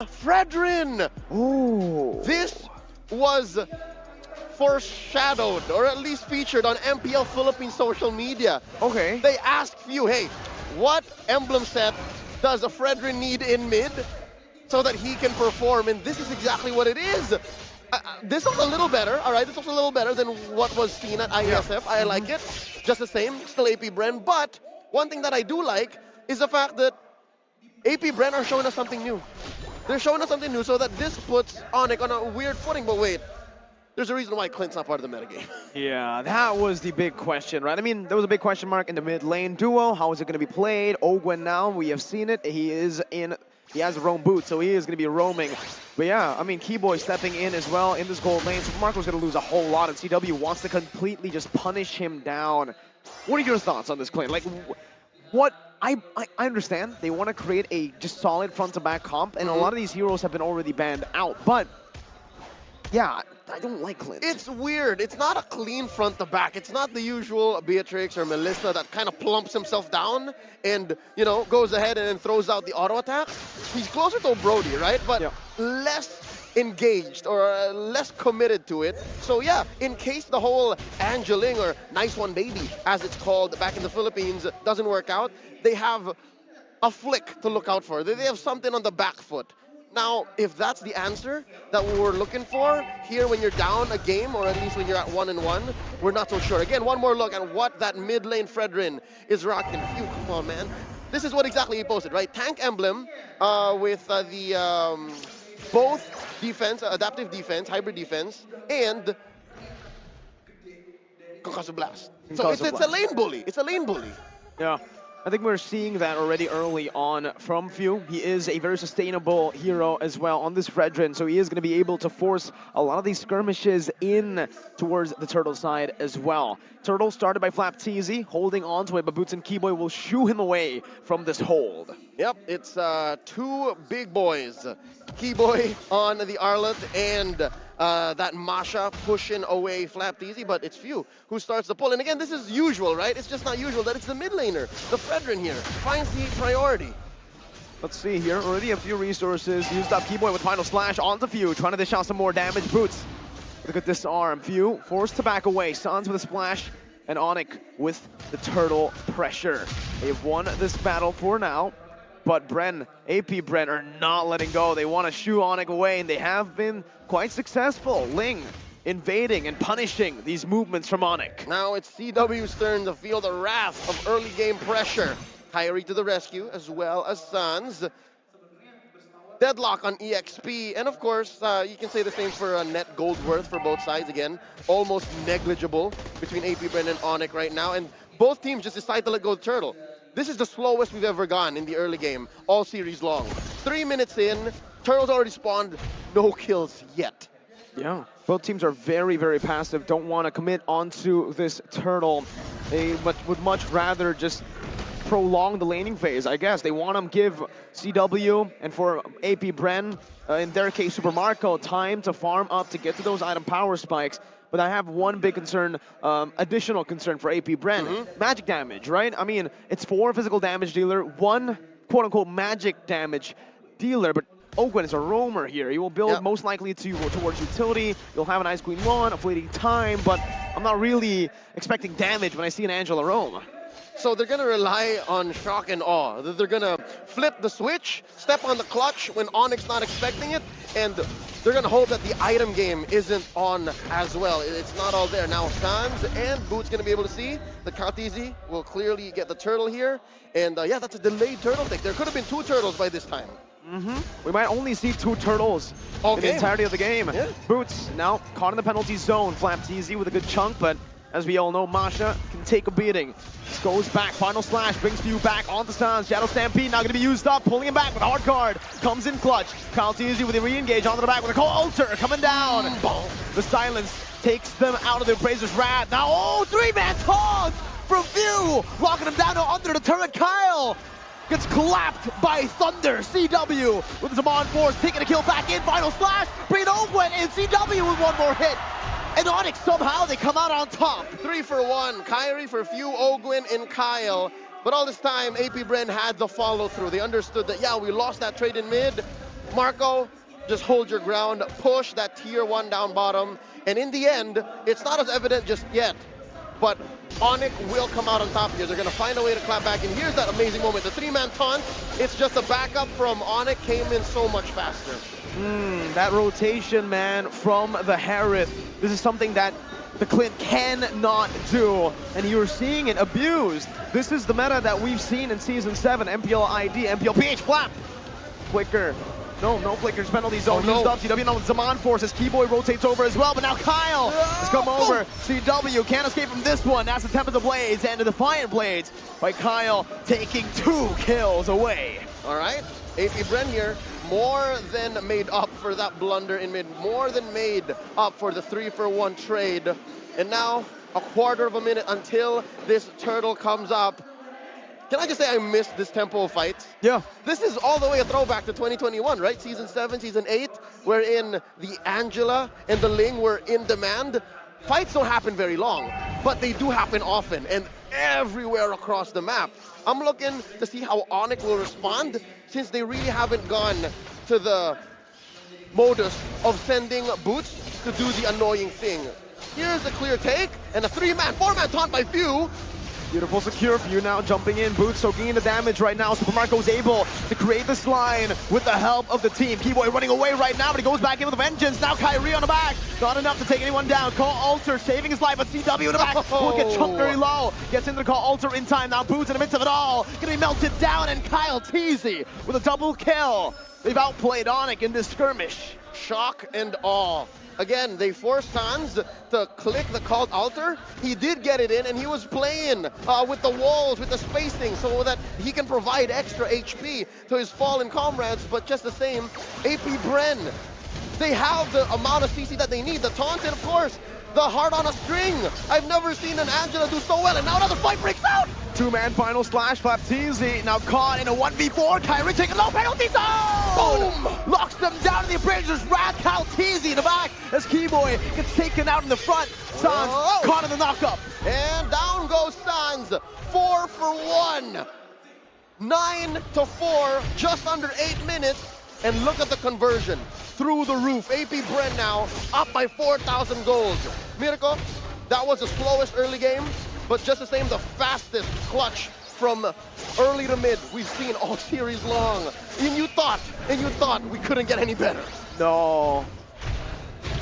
Fredrin! Oh. This was foreshadowed, or at least featured on MPL Philippines social media. Okay. They asked you, hey, what emblem set does a Fredrin need in mid so that he can perform? And this is exactly what it is. This was a little better, all right? This was a little better than what was seen at ISF. I like it. Just the same, still AP Bren. But one thing that I do like is the fact that AP Bren are showing us something new. They're showing us something new so that this puts Onic on a weird footing. But wait, there's a reason why Clint's not part of the metagame. Yeah, that was the big question, right? I mean, there was a big question mark in the mid lane duo. How is it going to be played? Ogwen now, we have seen it. He has a roam boot, so he is going to be roaming. But yeah, I mean, Keyboy stepping in as well in this gold lane. So Marco's going to lose a whole lot, and CW wants to completely just punish him down. What are your thoughts on this claim? Like, what I understand they want to create a just solid front to back comp, and a lot of these heroes have been already banned out. But yeah, I don't like Clint. It's weird. It's not a clean front to back. It's not the usual Beatrix or Melissa that kind of plumps himself down and, you know, goes ahead and then throws out the auto attack. He's closer to Brody, right? But less engaged or less committed to it. So yeah, in case the whole Angeling or nice one baby, as it's called back in the Philippines, doesn't work out, they have a flick to look out for. They have something on the back foot. Now, if that's the answer that we're looking for here when you're down a game, or at least when you're at 1-1, we're not so sure. Again, one more look at what that mid lane Fredrin is rocking. Phew, come on, man. This is what exactly he posted, right? Tank emblem with the both defense, adaptive defense, hybrid defense, and Concussive Blast. So it's a lane bully. It's a lane bully. Yeah. I think we're seeing that already early on from Few. He is a very sustainable hero as well on this Fredrin, so he is going to be able to force a lot of these skirmishes in towards the Turtle side as well. Turtle started by Flapteasy, holding on to it, but Boots and Keyboy will shoo him away from this hold. Yep, it's two big boys. Keyboy on the Arlet and that Masha pushing away Flapteasy, but it's Few who starts the pull. And again, this is usual, right? It's just not usual that it's the mid laner, the Fredrin here, finds the priority. Let's see here, already a few resources used up. Keyboy with Final Slash onto Few, trying to dish out some more damage. Boots, look at this arm. Few forced to back away. Sans with a splash, and Onic with the turtle pressure. They've won this battle for now. But Bren, AP Bren are not letting go. They want to shoo Onic away, and they have been quite successful. Ling invading and punishing these movements from Onic. Now it's CW's turn to feel the wrath of early game pressure. Kyrie to the rescue, as well as Sans. Deadlock on EXP, and of course, you can say the same for net gold worth for both sides. Again, almost negligible between AP Bren and Onic right now, and both teams just decide to let go of Turtle. This is the slowest we've ever gone in the early game, all series long. 3 minutes in, Turtle's already spawned, no kills yet. Yeah, both teams are very, very passive, don't want to commit onto this Turtle. They would much rather just prolong the laning phase, I guess. They want to give CW and for AP Bren, in their case Super Marco, time to farm up to get to those item power spikes. But I have one big concern, additional concern for AP Bren. Magic damage, right? I mean, it's 4 physical damage dealer, 1 quote-unquote magic damage dealer, but Ogwen is a roamer here. He will build most likely towards utility. You'll have an Ice Queen 1, a fleeting time, but I'm not really expecting damage when I see an Angela roam. So they're going to rely on shock and awe. They're going to flip the switch, step on the clutch when Onyx not expecting it, and they're going to hope that the item game isn't on as well. It's not all there. Now Sans and Boots going to be able to see. The Khaleesi will clearly get the turtle here. And yeah, that's a delayed turtle take. There could have been 2 turtles by this time. We might only see 2 turtles in the entirety of the game. Boots now caught in the penalty zone. Flapteasy with a good chunk, but as we all know, Masha can take a beating. Goes back, Final Slash, brings Few back onto Sans. Shadow Stampede now going to be used up, pulling him back with a hard card. Comes in clutch. Khaleesi with a re-engage onto the back with a cold alter coming down. The silence takes them out of the Appraiser's Wrath. Now, 3-man taunt from Few, locking him down under the turret. Kyle gets clapped by Thunder. CW with his Amon Force taking a kill back in. Final Slash, bring it Ogwen, and CW with 1 more hit. And Onic somehow they come out on top. 3 for 1. Kyrie for Few, Ogwen, and Kyle. But all this time, AP Bren had the follow through. They understood that, yeah, we lost that trade in mid, Marco, just hold your ground, push that tier 1 down bottom, and in the end, it's not as evident just yet, but Onic will come out on top here. They're going to find a way to clap back, and here's that amazing moment. The 3-man taunt, it's just a backup from Onic, came in so much faster. That rotation, man, from the Harith. This is something that the Clint cannot do, and you're seeing it abused. This is the meta that we've seen in Season 7, MPL ID, MPL PH flap. Flicker. No flickers, penalty zone used up. CW now with Zaman forces. Keyboy rotates over as well, but now Kyle has come over. CW can't escape from this one. That's the Tempest of Blades and the Defiant Blades by Kyle taking 2 kills away. All right, AP Bren here, more than made up for that blunder in mid, more than made up for the 3-for-1 trade. And now, a quarter of a minute until this turtle comes up. Can I just say I missed this tempo of fights? Yeah. This is all the way a throwback to 2021, right? Season 7, Season 8, wherein the Angela and the Ling were in demand. Fights don't happen very long, but they do happen often and everywhere across the map. I'm looking to see how Onic will respond, since they really haven't gone to the modus of sending Boots to do the annoying thing. Here's a clear take, and a 3-man, 4-man taunt by Few. Beautiful secure Few now jumping in. Boots soaking in the damage right now. Super Marco's able to create this line with the help of the team. Keyboy running away right now, but he goes back in with a vengeance. Now Kyrie on the back. Not enough to take anyone down. Call Alter saving his life, but CW in the back will get chunked very low. Gets into the Call Alter in time. Now Boots in the midst of it all. Gonna be melted down, and Kyle Teasy with a double kill. They've outplayed Onic in this skirmish. Shock and awe. Again, they forced Sans to click the called altar. He did get it in, and he was playing with the walls, with the spacing, so that he can provide extra HP to his fallen comrades. But just the same, AP Bren, they have the amount of CC that they need. The taunt, and of course, the heart on a string. I've never seen an Angela do so well, and now another fight breaks out. 2-man final slash. Baptiste now caught in a 1v4. Kyrie taking low penalty zone! Boom! Locks them down in the abrasions. Rad Kaltizi in the back as Keyboy gets taken out in the front. Sans caught in the knockup. And down goes Sans. 4-for-1. 9-4, just under 8 minutes. And look at the conversion. Through the roof. AP Bren now up by 4,000 gold. Mirko, that was the slowest early game, but just the same, the fastest clutch from early to mid we've seen all series long. And you thought we couldn't get any better. No.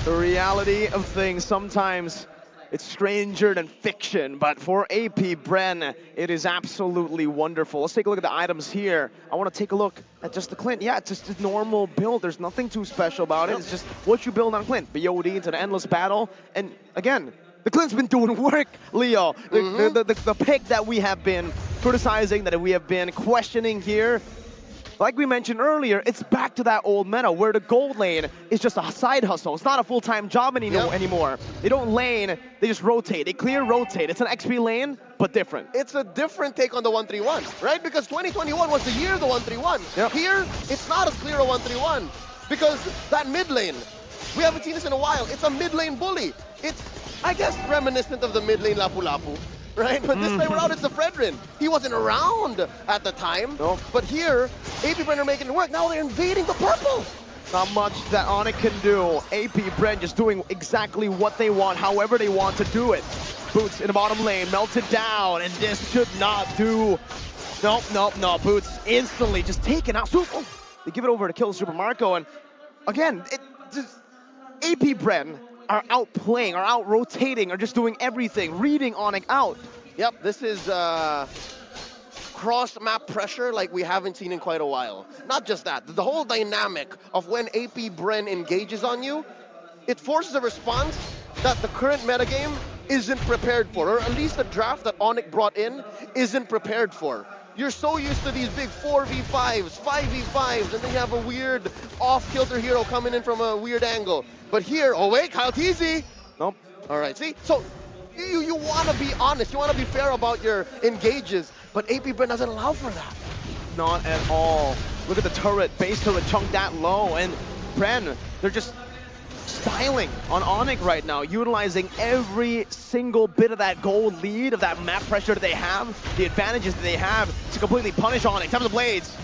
The reality of things, sometimes it's stranger than fiction, but for AP Bren, it is absolutely wonderful. Let's take a look at the items here. I want to take a look at just the Clint. Yeah, it's just a normal build. There's nothing too special about it. It's just what you build on Clint. BOD into the endless battle. And again, the Clint's been doing work, Leo. The pick that we have been criticizing, that we have been questioning here, like we mentioned earlier, it's back to that old meta where the gold lane is just a side hustle. It's not a full-time job anymore. They don't lane, they just rotate. They clear rotate. It's an XP lane, but different. It's a different take on the 131, right? Because 2021 was the year of the 131. Yep. Here, it's not as clear a 131 because that mid lane, we haven't seen this in a while. It's a mid lane bully. It's, I guess, reminiscent of the mid lane Lapu-Lapu. Right? But this time around, it's the Fredrin. He wasn't around at the time. Nope. But here, AP Bren are making it work. Now they're invading the purple. Not much that Onic can do. AP Bren just doing exactly what they want, however they want to do it. Boots in the bottom lane, melted down, and this should not do. Nope. Boots instantly just taken out. They give it over to kill Super Marco, and again, AP Bren are outplaying, are out-rotating, are just doing everything, reading Onic out. Yep, this is cross-map pressure like we haven't seen in quite a while. Not just that, the whole dynamic of when AP Bren engages on you, it forces a response that the current metagame isn't prepared for, or at least the draft that Onic brought in isn't prepared for. You're so used to these big 4v5s, 5v5s, and then you have a weird off-kilter hero coming in from a weird angle. But here, oh wait, Kyle Teasy. Nope. All right, see? So you want to be honest, you want to be fair about your engages, but AP Bren doesn't allow for that. Not at all. Look at the turret, base turret chunked that low, and Bren, they're just styling on Onic right now, utilizing every single bit of that gold lead, of that map pressure that they have, the advantages that they have to completely punish Onic. Time of the Blades.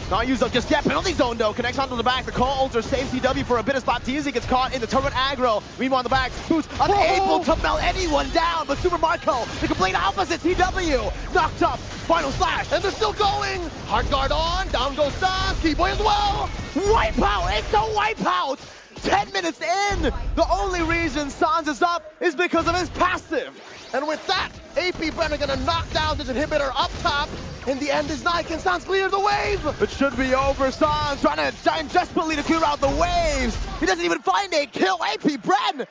Not used up just yet. Penalty zone though. Connects onto the back. The call ultra saves TW for a bit of spot. TZ gets caught in the turret aggro. Meanwhile on the back, Boots unable to melt anyone down. But Super Marco, the complete opposite. TW knocked up. Final slash. And they're still going. Hard guard on. Down goes Sans. Keyboy as well. Wipeout. It's a wipeout. 10 minutes in. The only reason Sans is up is because of his passive. And with that, AP Bren are gonna knock down this inhibitor up top. In the end is nigh. Can Sans clear the wave? It should be over. Sans trying desperately to clear out the waves. He doesn't even find a kill. AP Bren.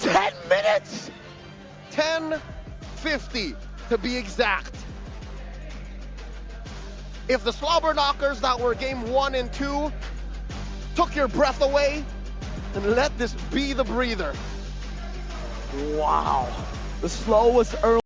10 minutes. 10:50 to be exact. If the slobber knockers that were game 1 and 2 took your breath away, then let this be the breather. Wow. The slow was early.